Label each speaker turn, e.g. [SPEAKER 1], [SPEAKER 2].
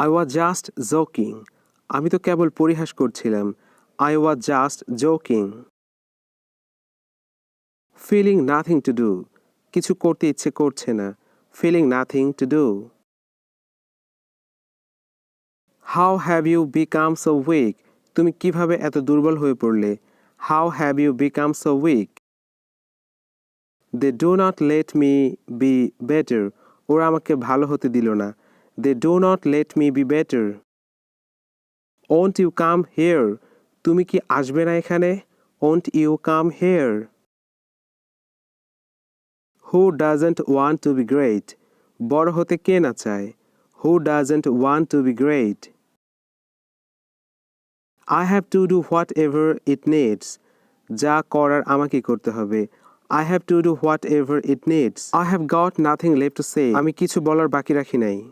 [SPEAKER 1] I was just joking. আমি তো কেবল পরিহাস করছিলাম. I was just joking. Feeling nothing to do. কিছু করতে ইচ্ছে করছে না. Feeling nothing to do. How have you become so weak? তুমি কিভাবে এত দুর্বল হয়ে পড়লে? How have you become so weak? They do not let me be better. ওরা আমাকে ভালো হতে দিল না. They do not let me be better. Won't you come here? তুমি কি আসবে না এখানে? Won't you come here? Who doesn't want to be great? বড় হতে কে না চায়? Who doesn't want to be great? I have to do whatever it needs. যা করার আমাকে করতে হবে. I have to do whatever it needs. I have got nothing left to say. আমি কিছু বলার বাকি রাখি নাই.